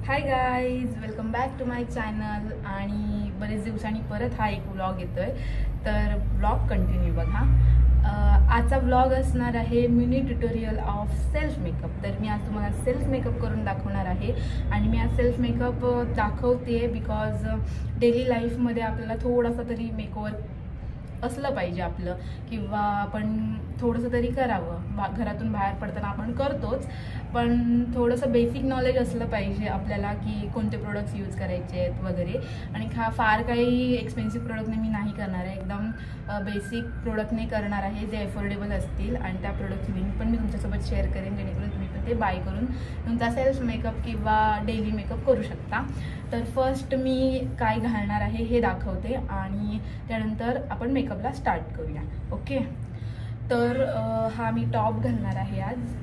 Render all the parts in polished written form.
High guys, welcome back to my channel. आणि बरेच दिवसांनी परत हा एक व्लॉग येतोय, तर व्लॉग कंटिन्यू बघा. आजचा व्लॉग असणार आहे mini tutorial of self makeup. तर मी आज तुम्हाला सेल्फ मेकअप करून दाखवणार आहे. आणि मी आज सेल्फ मेकअप दाखवते बिकॉज डेली लाईफमध्ये आपल्याला थोडासा तरी मेकओव्हर असलं पाहिजे आपलं, किंवा आपण थोडंसं तरी करावं. घरातून बाहेर पडताना आपण करतोच, पण थोडंसं बेसिक नॉलेज असलं पाहिजे आपल्याला की कोणते प्रोडक्ट्स यूज करायचे आहेत वगैरे. आणि फार काही एक्सपेन्सिव्ह प्रोडक्टने मी नाही करणार आहे, एकदम बेसिक प्रोडक्टने करणार आहे जे अफोर्डेबल असतील. आणि त्या प्रोडक्टची लिंक पण मी तुमच्यासोबत शेअर करेन, जेणेकरून तुम्ही पण ते बाय करून तुमचा सेल्फ मेकअप किंवा डेली मेकअप करू शकता. तर फर्स्ट मी काय घालणार आहे हे दाखवते आणि त्यानंतर आपण मेकअपला स्टार्ट करूया. ओके, तर हा मी टॉप घालणार आहे आज.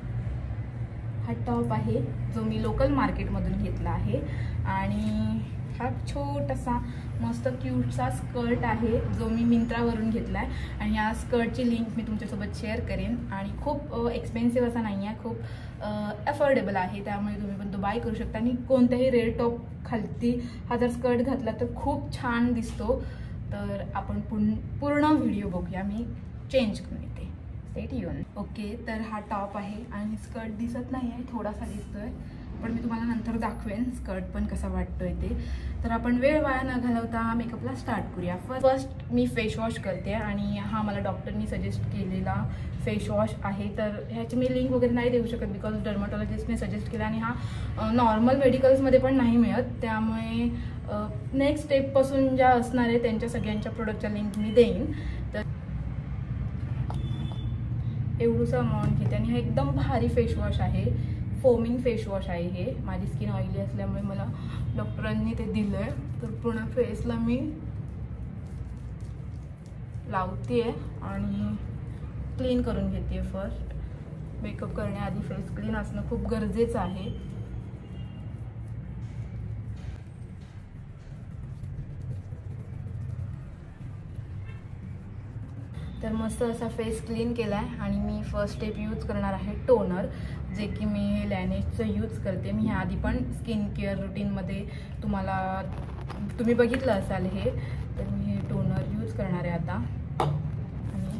हा टॉप आहे जो मी लोकल मार्केटमधून घेतला आहे. आणि हा छोटासा मस्त क्यूटसा स्कर्ट आहे जो मी मिंत्रावरून घेतला आहे. आणि या स्कर्टची लिंक मी तुमच्यासोबत शेअर करेन. आणि खूप एक्सपेन्सिव्ह असा नाही आहे, खूप अफोर्डेबल आहे, त्यामुळे तुम्ही पण तो बाय करू शकता. आणि कोणत्याही रेड टॉप खालती हा जर स्कर्ट घातला तर खूप छान दिसतो. तर आपण पूर्ण व्हिडिओ बघूया, मी चेंज करून येते. स्टेट येऊन. ओके, तर हा टॉप आहे आणि स्कर्ट दिसत नाही आहे, थोडासा दिसतोय, पण मी तुम्हाला नंतर दाखवेन स्कर्ट पण कसा वाटतोय ते. तर आपण वेळ वाया न घालवता मेकअपला स्टार्ट करूया. फर्स्ट मी फेस वॉश करते आणि हा मला डॉक्टरनी सजेस्ट केलेला फेस वॉश आहे. तर ह्याची मी लिंक वगैरे नाही देऊ शकत बिकॉज डर्मॅटॉलॉजिस्टने सजेस्ट केला आणि हा नॉर्मल मेडिकल्समध्ये पण नाही मिळत. त्यामुळे नेक्स्ट स्टेपपासून ज्या असणार आहे त्यांच्या सगळ्यांच्या प्रोडक्टच्या लिंक मी देईन. तर एवढंसं अमाऊंट घेते आणि हा एकदम भारी फेस वॉश आहे, फोमिंग फेस वॉश आहे हे. माझी स्किन ऑइली असल्यामुळे मला डॉक्टरांनी ते दिलं आहे. तर पूर्ण फेसला मी लावते आणि क्लीन करून घेते. फर्स्ट मेकअप करण्याआधी फेस क्लीन असणं खूप गरजेचं आहे. तर मस्त असा फेस क्लीन केला आहे आणि मी फर्स्ट स्टेप यूज करणार आहे टोनर, जे की मी लॅनेजचं यूज करते. मी ह्या आधी पण स्किन केअर रुटीनमध्ये तुम्ही बघितलं असाल हे. तर मी हे टोनर यूज करणार आहे आता. आणि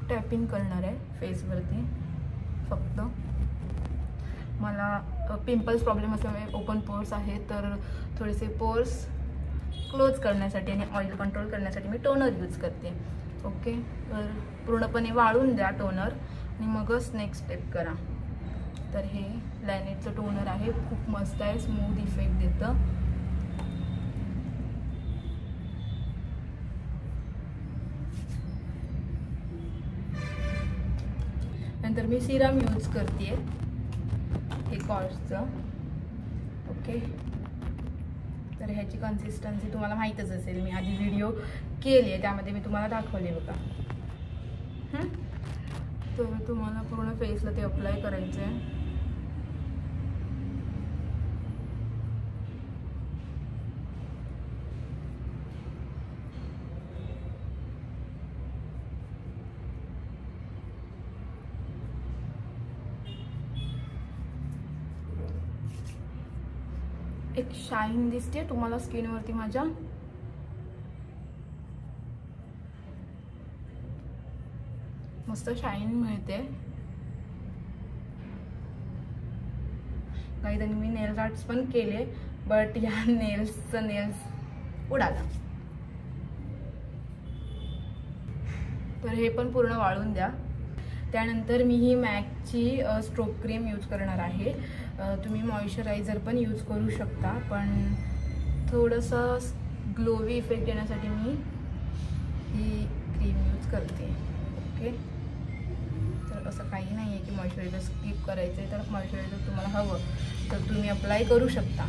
टॅपिंग करणार आहे फेसवरती. फक्त मला पिंपल्स प्रॉब्लेम असल्यामुळे ओपन पोर्स आहे, तर थोडेसे पोर्स क्लोज करण्यासाठी आणि ऑइल कंट्रोल करण्यासाठी मी टोनर यूज करते. ओके, तर पूर्णपणे वाळून द्या टोनर आणि मगच नेक्स्ट स्टेप करा. तर हे लॅनेटचं टोनर आहे, खूप मस्त आहे, स्मूथ इफेक्ट देतं. नंतर मी सिरम यूज करते, हे कॉर्सचं. ओके, तर ह्याची कन्सिस्टन्सी तुम्हाला माहीतच असेल, मी आधी व्हिडिओ केली आहे त्यामध्ये मी तुम्हाला दाखवले बघा. तर तुम्हाला पूर्ण फेसला ते अप्लाय करायचं आहे. एक शाईन दिसते तुम्हाला स्किनवरती माझ्या. मस्त शाईन मिळते. काही जणी मी नेल्स आर्ट्स पण केले, बट या नेल्स उडाला. तर हे पण पूर्ण वाळून द्या. त्यानंतर मी ही मॅकची स्ट्रोक क्रीम यूज करणार आहे. तुम्ही मॉइश्चरायझर पण यूज करू शकता, पण थोडंसं ग्लोवी इफेक्ट येण्यासाठी मी ही क्रीम यूज करते. ओके, तर असं काही नाही आहे की मॉइश्चरायझर स्किप करायचं आहे. तर मॉइश्चरायझर तुम्हाला हवं तर तुम्ही अप्लाय करू शकता.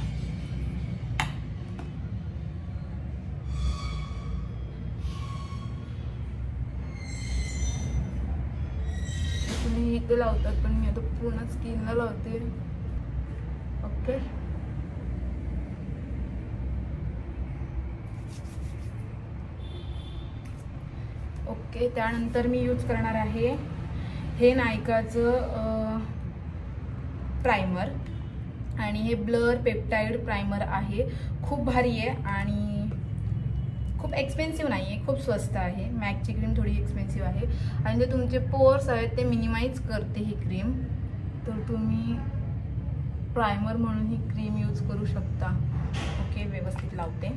तुम्ही इथे लावतात, पण मी आता पूर्ण स्किनला लावते. ओके, ओके, त्यानंतर मी यूज करणार आहे हे नायकाचं प्रायमर आणि हे ब्लर पेप्टाइड प्रायमर आहे. खूप भारी आहे आणि खूप एक्सपेन्सिव्ह नाही आहे, खूप स्वस्त आहे. मॅकची क्रीम थोडी एक्सपेन्सिव्ह आहे आणि जे तुमचे पोर्स आहेत ते मिनिमाइज करते ही क्रीम. तर तुम्ही प्रायमर म्हणून ही क्रीम यूज करू शकता. ओके, व्यवस्थित लावते.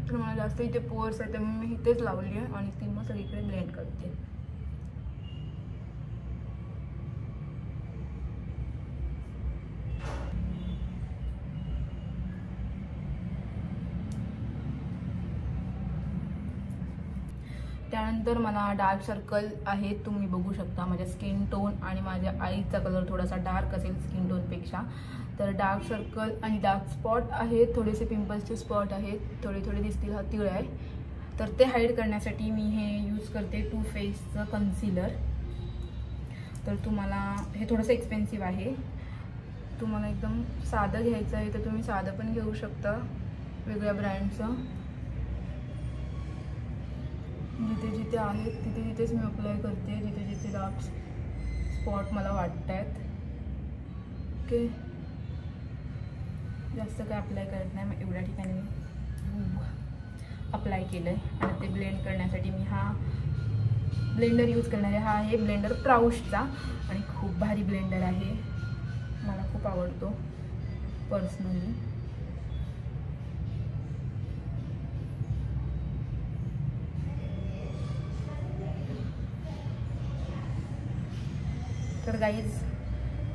तर मला जास्त इथे पोर्स आहे त्यामुळे मी इथेच लावली आहे आणि ती मग सगळीकडे ब्लेंड करते. त्यानंतर मला डार्क सर्कल आहे, तुम्ही बघू शकता माझ्या स्किन टोन आणि माझ्या आईचा कलर थोडासा डार्क असेल स्किन टोनपेक्षा. तर डार्क सर्कल आणि डार्क स्पॉट आहेत, थोडेसे पिंपल्सचे स्पॉट आहेत, थोडे थोडे दिसतील, हा तिळ आहे. तर ते हाईड करण्यासाठी मी हे यूज करते टू फेसचं कन्सिलर. तर तुम्हाला हे थोडंसं एक्सपेन्सिव्ह आहे. तुम्हाला एकदम साधं घ्यायचं आहे तर तुम्ही साधं पण घेऊ शकता वेगळ्या ब्रँडचं. जिथे जिथे आहेत तिथे तिथेच मी अप्लाय करते, जिथे जिथे डार्क स्पॉट मला वाटत आहेत. ओके, जास्त काय अप्लाय करत नाही, मग एवढ्या ठिकाणी मी अप्लाय केलं आहे. आणि ते ब्लेंड करण्यासाठी मी हा ब्लेंडर यूज करणार आहे. हा आहे ब्लेंडर प्राउशचा आणि खूप भारी ब्लेंडर आहे, मला खूप आवडतो पर्सनली. तर गाईज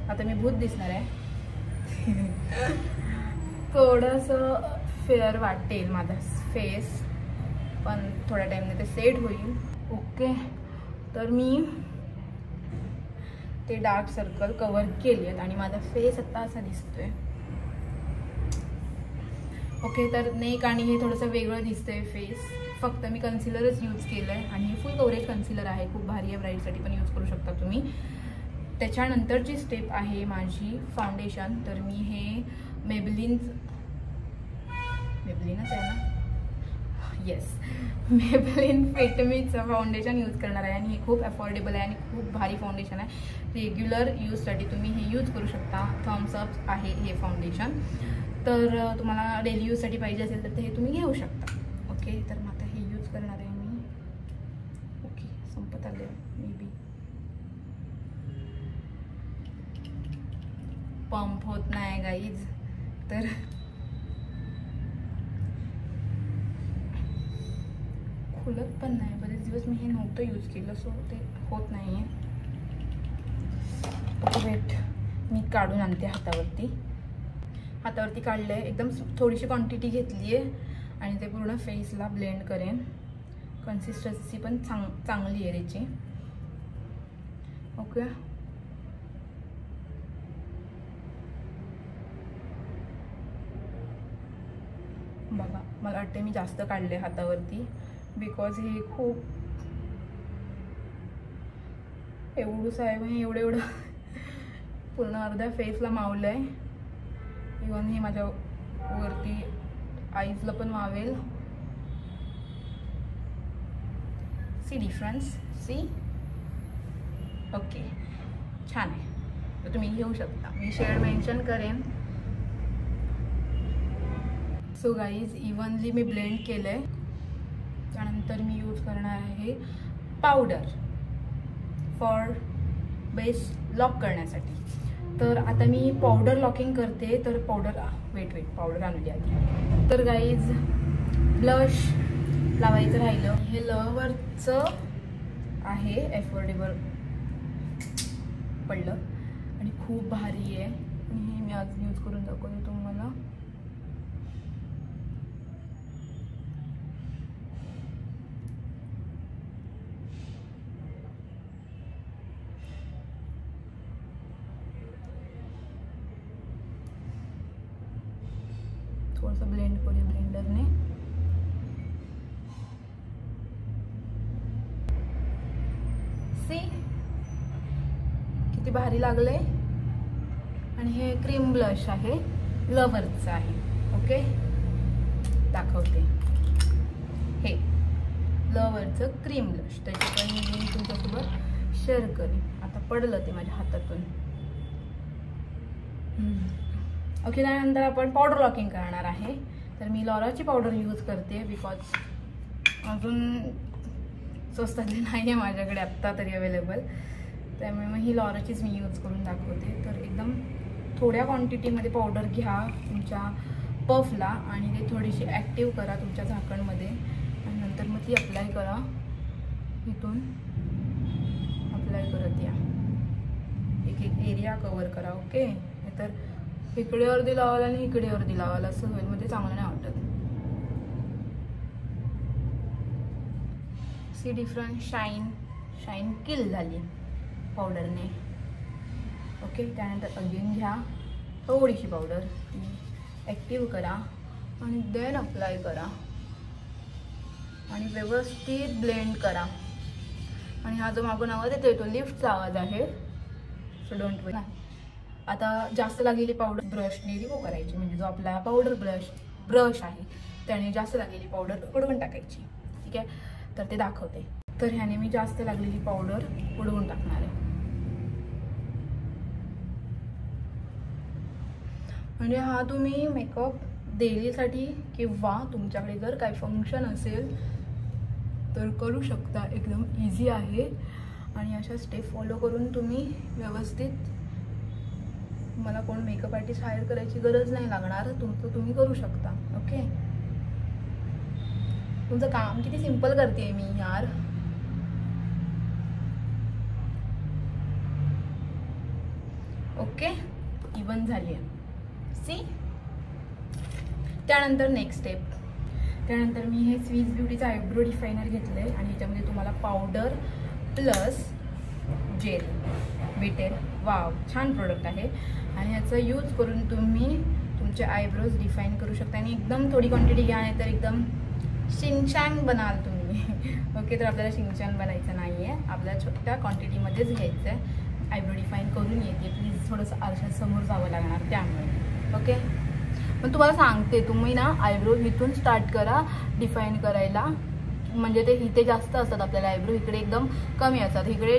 आता मी भूत दिसणार आहे. थोडंसं फेअर वाटेल माझा फेस, पण थोड्या टाईमने ते सेट होईल. ओके, तर मी ते डार्क सर्कल कवर केले आहेत आणि माझा फेस आता असा दिसतोय. ओके, तर नेक आणि हे थोडंसं वेगळं दिसतंय फेस. फक्त मी कन्सिलरच यूज केलं आहे आणि हे फुल कव्हरेज कन्सिलर आहे, खूप भारी आहे, ब्राईटसाठी पण यूज करू शकता तुम्ही. त्याच्यानंतरची स्टेप आहे माझी फाउंडेशन. तर मी हे मेबलिनच आहे ना, येस, मेबलिन फिटमीचं फाउंडेशन यूज करणार आहे आणि हे खूप अफोर्डेबल आहे आणि खूप भारी फाउंडेशन आहे. रेग्युलर यूजसाठी तुम्ही हे यूज करू शकता. थम्सअप आहे हे फाउंडेशन. तर तुम्हाला डेली यूजसाठी पाहिजे असेल तर हे तुम्ही घेऊ शकता. ओके, तर मग आता हे यूज करणार आहे मी. ओके, संपत आले मे बी. पंप होत नाही गाईज, तर खुलत पण नाही. बरेच दिवस मी हे नव्हतं यूज केलं, सो ते होत नाही आहे. ओके, वेट, मी काढून आणते हातावरती काढलं आहे. एकदम थोडीशी क्वांटिटी घेतली आहे आणि ते पूर्ण फेसला ब्लेंड करेन. कन्सिस्टन्सी पण चांगली आहे त्याची. ओके, बघा, मला वाटते मी जास्त काढले हातावरती बिकॉज हे खूप एवढंसं आहे. म्हणजे एवढं पूर्ण अर्ध्या फेसला मावलं आहे. इवन हे माझ्या वरती आईजला पण मावेल. See difference, see. ओके, छान आहे. तर तुम्ही घेऊ शकता, मी शेड मेन्शन करेन. सो गाईज, इव्हनली मी ब्लेंड केलं आहे. त्यानंतर मी यूज करणार आहे पावडर फॉर बेस लॉक करण्यासाठी. तर आता मी पावडर लॉकिंग करते. तर पावडर पावडर आणली आधी. तर गाईज, ब्लश लावायचं राहिलं. हे लवरचं आहे, अफोर्डेबल पडलं आणि खूप भारी आहे. आणि हे मी आज यूज करून दाखवते तुम्हाला. थोडंसं ब्लेंड करूया ब्लेंडरने. सी किती भारी लागले. आणि हे क्रीम ब्लश आहे, लवरचं आहे. ओके, दाखवते. हे लवरचं क्रीम ब्लश, त्याची पण मी तुमच्यासोबत शेअर करेन. आता पडलं ते माझ्या हातातून. ओके, त्यानंतर आपण पावडर लॉकिंग करणार आहे. तर मी लॉराची पावडर यूज करते बिकॉज अजून स्वस्तातली नाही आहे माझ्याकडे आत्ता तरी अवेलेबल, त्यामुळे मग ही लॉराचीच मी यूज करून दाखवते. तर एकदम थोड्या क्वांटिटीमध्ये पावडर घ्या तुमच्या पफला आणि ते थोडीशी ॲक्टिव्ह करा तुमच्या झाकणमध्ये आणि नंतर मग ती अप्लाय करा. इथून अप्लाय करत या, एक एक एरिया कवर करा. ओके, नाहीतर इकडे अर्धी लावायला आणि इकडे अर्धी लावायला असं होईल, म्हणजे चांगलं नाही वाटत. सी डिफरंट शाईन किल झाली पावडरने. ओके, त्यानंतर अगेन घ्या थोडीशी पावडर, ॲक्टिव्ह करा आणि देन अप्लाय करा आणि व्यवस्थित ब्लेंड करा. आणि हा जो मागून आवाज येतोय तो लिफ्टचा आवाज आहे, सो डोंट वरी. आता जास्त लागलेली पावडर ब्रशने रिमूव्ह करायची, म्हणजे जो आपला पावडर ब्रश आहे त्याने जास्त लागलेली पावडर उडवून टाकायची. ठीक आहे, तर ते दाखवते. तर ह्याने मी जास्त लागलेली पावडर उडवून टाकणार आहे. म्हणजे हा तुम्ही मेकअप डेलीसाठी किंवा तुमच्याकडे जर काही फंक्शन असेल तर करू शकता. एकदम इझी आहे आणि अशा स्टेप फॉलो करून तुम्ही व्यवस्थित, मला कोण मेकअप आर्टिस्ट हायर करायची गरज नाही लागणार, तुमचं तुम्ही करू शकता. ओके, तुमचं काम किती सिंपल करते मी यार. ओके, इवन झाली आहे सी. त्यानंतर नेक्स्ट स्टेप, त्यानंतर मी हे स्वीज ब्युटीचं आयब्रो डिफायनर घेतलं आहे आणि ह्याच्यामध्ये तुम्हाला पावडर प्लस जेल भेटेल. वाव, छान प्रोडक्ट आहे आणि याचा यूज करून तुम्ही तुमचे आयब्रोज डिफाईन करू शकता. आणि एकदम थोडी क्वांटिटी घ्या, नाही तर एकदम शिंगशांग बनाल तुम्ही. ओके, तर आपल्याला शिंगशांग बनायचं नाही आहे, आपल्याला छोट्या क्वांटिटीमध्येच घ्यायचं आहे. आयब्रो डिफाईन करून येते, प्लीज थोडंसं आरशासमोर जावं लागणार त्यामुळे. ओके, पण तुम्हाला सांगते, तुम्ही ना आयब्रो इथून स्टार्ट करा डिफाईन करायला, म्हणजे ते इथे जास्त असतात आपल्याला आयब्रो, इकडे एकदम कमी असतात. इकडे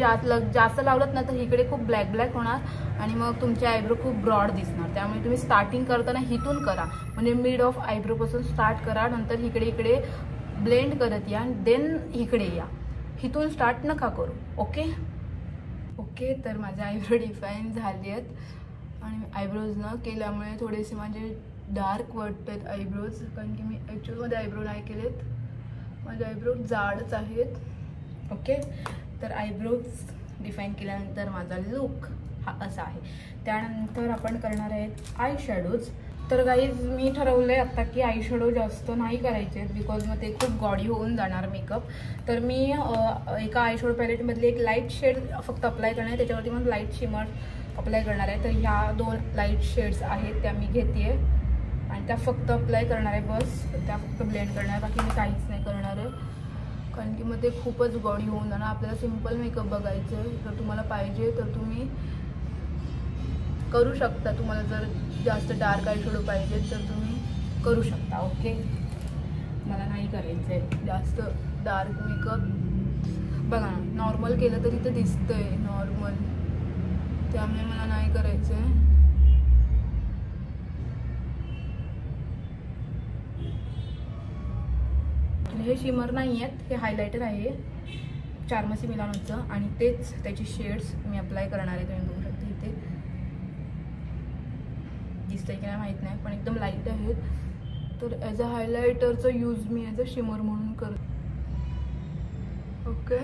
जास्त लावलत ना तर इकडे खूप ब्लॅक होणार आणि मग तुमचे आयब्रो खूप ब्रॉड दिसणार. त्यामुळे तुम्ही स्टार्टिंग करताना इथून करा, म्हणजे मिड ऑफ आयब्रोपासून स्टार्ट करा, नंतर इकडे ब्लेंड करत या, देन इकडे या. इथून स्टार्ट नका करू. ओके, तर माझे आयब्रो डिफाईन झाले आहेत आणि आयब्रोज न केल्यामुळे थोडेसे माझे डार्क वाटतात आयब्रोज, कारण की मी ॲक्च्युअलमध्ये आयब्रो नाही केलेत, माझे आयब्रो जाडच आहेत. ओके, तर आयब्रोज डिफाईन केल्यानंतर माझा लुक हा असा आहे. त्यानंतर आपण करणार आहेत आय शॅडोज. तर गाईज मी ठरवलं आहे आत्ता की आय शॅडो जास्त नाही करायचे, बिकॉज मग ते खूप गॉडी होऊन जाणार मेकअप. तर मी एका आय शॅडो पॅलेटमधली एक लाईट शेड फक्त अप्लाय करणार आहे, त्याच्यावरती मग लाईट शिमर अप्लाय करणार आहे. तर ह्या 2 लाईट शेड्स आहेत त्या मी घेते आणि त्या फक्त अप्लाय करणार आहे, बस त्या फक्त ब्लेंड करणार आहे, बाकी मी काहीच नाही करणार आहे, कारण की मग ते खूपच गॉडी होऊन जाणार. आपल्याला सिम्पल मेकअप बघायचं आहे. जर तुम्हाला पाहिजे तर तुम्ही करू शकता, तुम्हाला जर जास्त डार्क आय शॅडो पाहिजे तर तुम्ही करू शकता. ओके, मला नाही करायचं आहे जास्त डार्क मेकअप. बघा ना, नॉर्मल केलं तरी ते दिसतंय नॉर्मल, त्यामुळे मला नाही करायचं आहे. हे शिमर नाही आहेत, हे हायलायटर आहे चार्मसी मिलानोचं आणि तेच त्याची शेड्स मी अप्लाय करणार आहे. तुम्ही बघू शकता इथे दिसतंय की नाही माहीत नाही, पण एकदम लाईट आहेत. तर ॲज अ हायलायटरचा यूज मी ॲज अ शिमर म्हणून करते. Okay,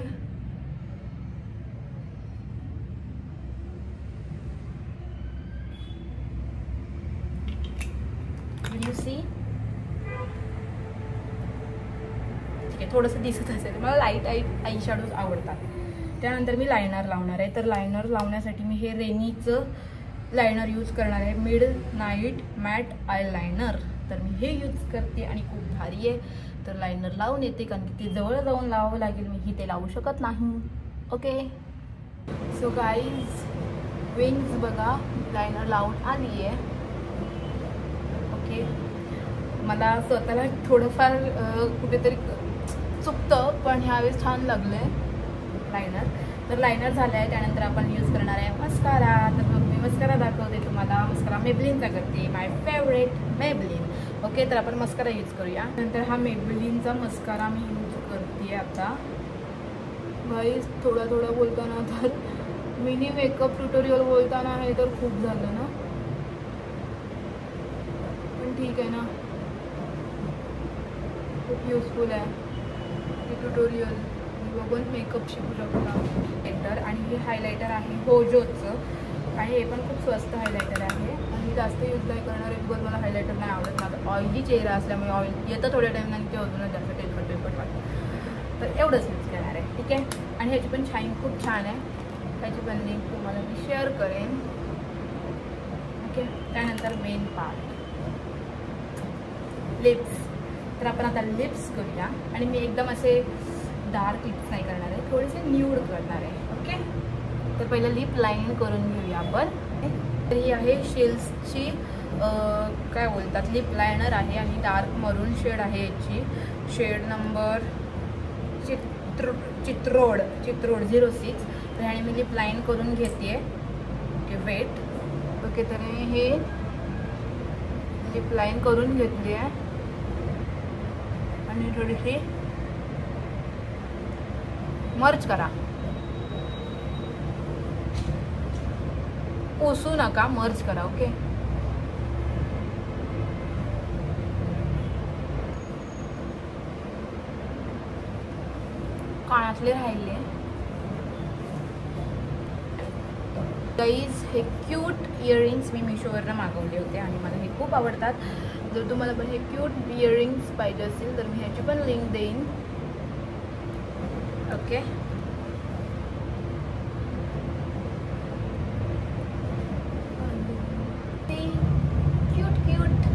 you see. ठीक आहे, थोडंसं दिसत असेल, मला लाईट आय शॅडोज आवडतात. त्यानंतर मी लायनर लावणार आहे. तर लायनर लावण्यासाठी मी हे रेनीचं लायनर यूज करणार आहे, midnight matte eyeliner. तर मी हे यूज करते आणि खूप भारी आहे. तर लायनर लावून येते, कारण की ते जवळ जाऊन लावावं लागेल, मी ते लावू शकत नाही. ओके, सो गाईज विंग्स बघा लायनर लावून आली आहे. ओके, मला स्वतःला थोडंफार कुठेतरी चुकतं, पण ह्यावेळेस छान लागलं आहे लायनर. तर लायनर झालं आहे. त्यानंतर आपण यूज करणार आहे मस्कारा. तर मग मी मी मस्करा दाखवते तुम्हाला. मस्करा मेबलिनचा करते, माय फेवरेट मेबलिन. ओके, तर आपण मस्करा यूज करूया. नंतर हा मेबलिनचा मस्करा मी यूज करते आता. गाईस थोडा थोडा बोलताना तर मिनी मेकअप ट्युटोरियल बोलताना हे तर खूप झालं ना, पण ठीक आहे ना, खूप युजफुल आहे हे ट्युटोरियल. बघून मेकअप शिकू शकता. हायलायटर, आणि हे हायलायटर आहे होजोचं आणि हे पण खूप स्वस्त हायलायटर आहे आणि जास्त यूज नाही करणार आहे बिकॉज मला हायलायटर नाही आवडत. माझा ऑइली चेहरा असल्यामुळे ऑइल येतं थोड्या टाईमनंतर, ते होतं ना जास्त तेलकट वाटतं, तर एवढंच यूज करणार आहे. ठीक आहे, आणि ह्याची पण शाईन खूप छान आहे. ह्याची पण लिंक तुम्हाला मी शेअर करेन. ओके, त्यानंतर मेन पार्ट लिप्स. तर आपण आता लिप्स करूया आणि मी एकदम असे डार्क लिप्स नाही करणार आहे, थोडेसे न्यूड करणार आहे. ओके, तर पहिलं लिप लाईन करून घेऊया आपण. तर ही आहे शेल्सची काय बोलतात लिप लायनर आहे आणि डार्क मरून शेड आहे याची. शेड नंबर चित्रोड 06. तर ह्याने मी लिप लाईन करून घेते. Okay, weight. ओके, तर हे लिप लाईन करून घेतली आहे आणि थोडीशी मर्ज करा. पुसू नका, मर्ज करा. ओके, कानातले राहिले. गाईज हे क्यूट इयरिंग्स मी मिशोवरनं मागवले होते आणि मला हे खूप आवडतात. जर तुम्हाला पण हे क्यूट इयरिंग्स पाहिजे असेल तर मी ह्याची पण लिंक देईन. ओके, क्यूट क्यूट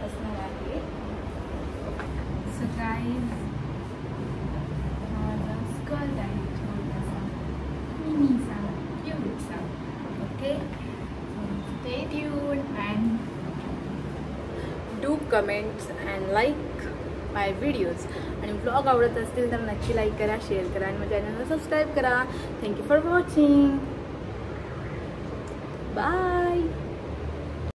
असणार आहे. सो गाईज माझा स्कर्ट आहे छोटासा मिनीसा क्यूटसा. Okay, stay tuned and do comments and like my videos. आणि ब्लॉग आवडत असतील तर नक्की लाईक करा, शेअर करा आणि माझ्या चॅनलला सबस्क्राईब करा. Thank you for watching. बाय.